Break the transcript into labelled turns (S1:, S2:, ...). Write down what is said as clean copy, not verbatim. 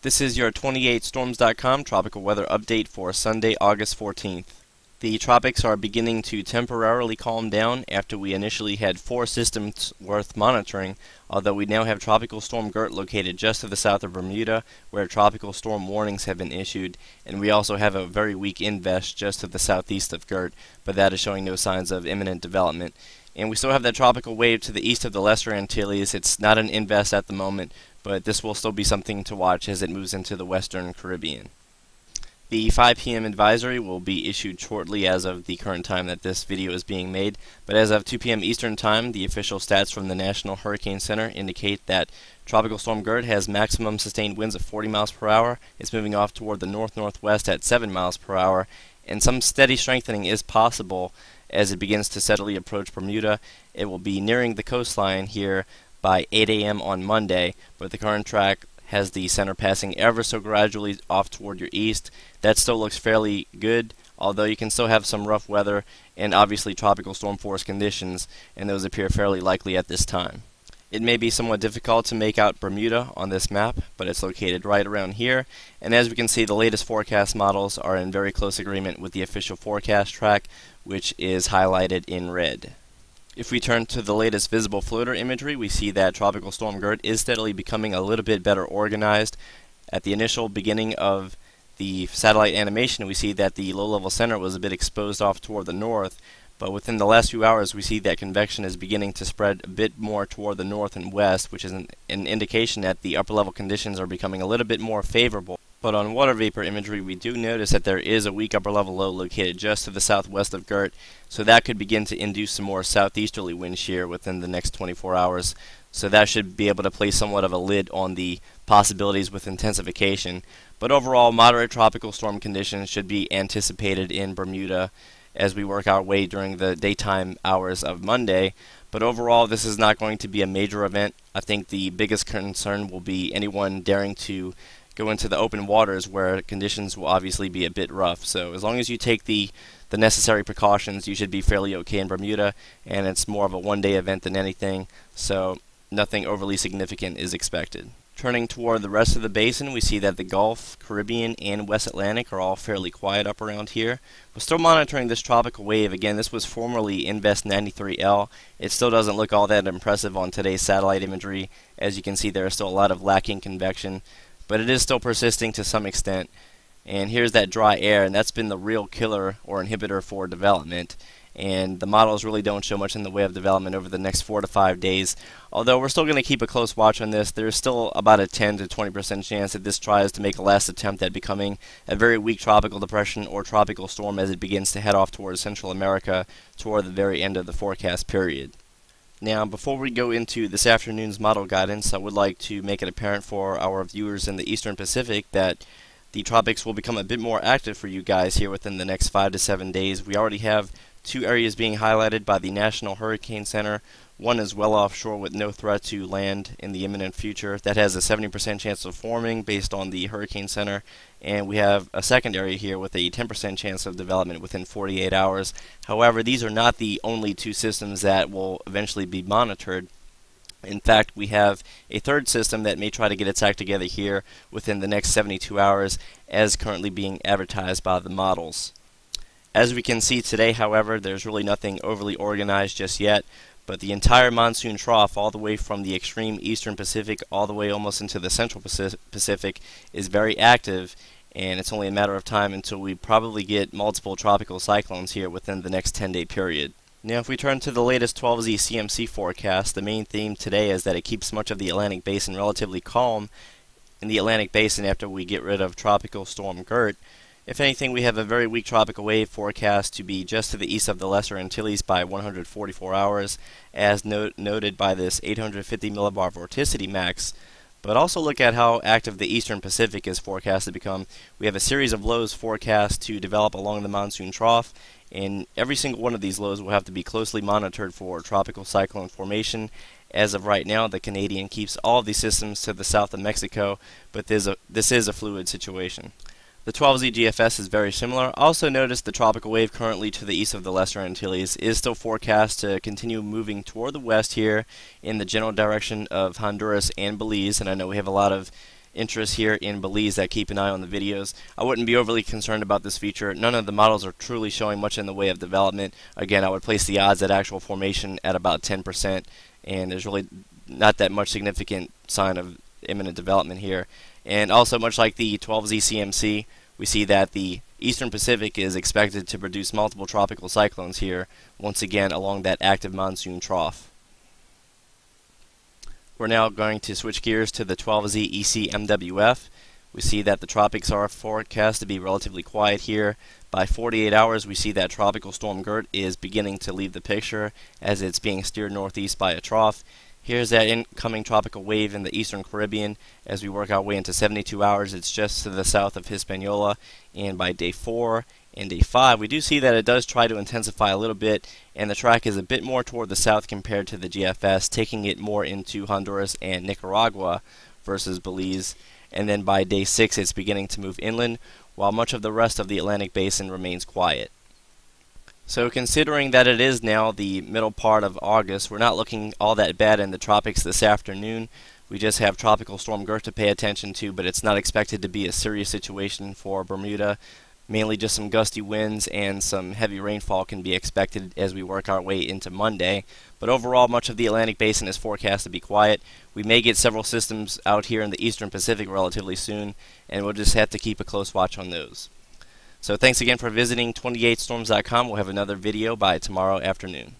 S1: This is your 28storms.com tropical weather update for Sunday, August 14th. The tropics are beginning to temporarily calm down after we initially had 4 systems worth monitoring, although we now have Tropical Storm Gert located just to the south of Bermuda, where tropical storm warnings have been issued, and we also have a very weak invest just to the southeast of Gert, but that is showing no signs of imminent development. And we still have that tropical wave to the east of the Lesser Antilles. It's not an invest at the moment, but this will still be something to watch as it moves into the western Caribbean. The 5 p.m. advisory will be issued shortly as of the current time that this video is being made, but as of 2 p.m. Eastern Time, the official stats from the National Hurricane Center indicate that Tropical Storm Gert has maximum sustained winds of 40 miles per hour. It's moving off toward the north-northwest at 7 miles per hour, and some steady strengthening is possible as it begins to steadily approach Bermuda. It will be nearing the coastline here by 8 a.m. on Monday, but the current track has the center passing ever so gradually off toward your east. That still looks fairly good, although you can still have some rough weather and obviously tropical storm force conditions, and those appear fairly likely at this time. It may be somewhat difficult to make out Bermuda on this map, but it's located right around here, and as we can see, the latest forecast models are in very close agreement with the official forecast track, which is highlighted in red. If we turn to the latest visible floater imagery, we see that Tropical Storm Gert is steadily becoming a little bit better organized. At the initial beginning of the satellite animation, we see that the low-level center was a bit exposed off toward the north, but within the last few hours we see that convection is beginning to spread a bit more toward the north and west, which is an indication that the upper-level conditions are becoming a little bit more favorable. But on water vapor imagery, we do notice that there is a weak upper-level low located just to the southwest of Gert, so that could begin to induce some more southeasterly wind shear within the next 24 hours. So that should be able to place somewhat of a lid on the possibilities with intensification. But overall, moderate tropical storm conditions should be anticipated in Bermuda as we work our way during the daytime hours of Monday. But overall, this is not going to be a major event. I think the biggest concern will be anyone daring to go into the open waters where conditions will obviously be a bit rough. So as long as you take the necessary precautions, you should be fairly okay in Bermuda, and it's more of a one-day event than anything, so nothing overly significant is expected. Turning toward the rest of the basin, we see that the Gulf, Caribbean, and West Atlantic are all fairly quiet up around here. We're still monitoring this tropical wave. Again, this was formerly Invest 93L. It still doesn't look all that impressive on today's satellite imagery. As you can see, there is still a lot of lacking convection, but it is still persisting to some extent. And here's that dry air, and that's been the real killer or inhibitor for development. And the models really don't show much in the way of development over the next 4 to 5 days. Although we're still going to keep a close watch on this, there's still about a 10 to 20% chance that this tries to make a last attempt at becoming a very weak tropical depression or tropical storm as it begins to head off towards Central America toward the very end of the forecast period. Now, before we go into this afternoon's model guidance, I would like to make it apparent for our viewers in the Eastern Pacific that the tropics will become a bit more active for you guys here within the next 5 to 7 days. We already have 2 areas being highlighted by the National Hurricane Center. One is well offshore with no threat to land in the imminent future. That has a 70% chance of forming based on the Hurricane Center. And we have a second area here with a 10% chance of development within 48 hours. However, these are not the only 2 systems that will eventually be monitored. In fact, we have a third system that may try to get its act together here within the next 72 hours, as currently being advertised by the models. As we can see today, however, there's really nothing overly organized just yet, but the entire monsoon trough, all the way from the extreme eastern Pacific all the way almost into the central Pacific, is very active, and it's only a matter of time until we probably get multiple tropical cyclones here within the next 10-day period. Now, if we turn to the latest 12Z CMC forecast, the main theme today is that it keeps much of the Atlantic Basin relatively calm in the Atlantic Basin after we get rid of Tropical Storm Gert. If anything, we have a very weak tropical wave forecast to be just to the east of the Lesser Antilles by 144 hours, as noted by this 850 millibar vorticity max. But also look at how active the Eastern Pacific is forecast to become. We have a series of lows forecast to develop along the monsoon trough, and every single one of these lows will have to be closely monitored for tropical cyclone formation. As of right now, the Canadian keeps all of these systems to the south of Mexico, but this is a fluid situation. The 12Z GFS is very similar. Also notice the tropical wave currently to the east of the Lesser Antilles is still forecast to continue moving toward the west here in the general direction of Honduras and Belize, and I know we have a lot of interests here in Belize that keep an eye on the videos. I wouldn't be overly concerned about this feature. None of the models are truly showing much in the way of development. Again, I would place the odds at actual formation at about 10%, and there's really not that much significant sign of imminent development here. And also, much like the 12Z CMC, we see that the Eastern Pacific is expected to produce multiple tropical cyclones here, once again along that active monsoon trough. We're now going to switch gears to the 12Z ECMWF. We see that the tropics are forecast to be relatively quiet here. By 48 hours, we see that Tropical Storm Gert is beginning to leave the picture as it's being steered northeast by a trough. Here's that incoming tropical wave in the eastern Caribbean. As we work our way into 72 hours, it's just to the south of Hispaniola. And by day 4 and day 5, we do see that it does try to intensify a little bit, and the track is a bit more toward the south compared to the GFS, taking it more into Honduras and Nicaragua versus Belize. And then by day 6, it's beginning to move inland, while much of the rest of the Atlantic basin remains quiet. So considering that it is now the middle part of August, we're not looking all that bad in the tropics this afternoon. We just have Tropical Storm Gert to pay attention to, but it's not expected to be a serious situation for Bermuda. Mainly just some gusty winds and some heavy rainfall can be expected as we work our way into Monday. But overall, much of the Atlantic basin is forecast to be quiet. We may get several systems out here in the Eastern Pacific relatively soon, and we'll just have to keep a close watch on those. So thanks again for visiting 28storms.com. We'll have another video by tomorrow afternoon.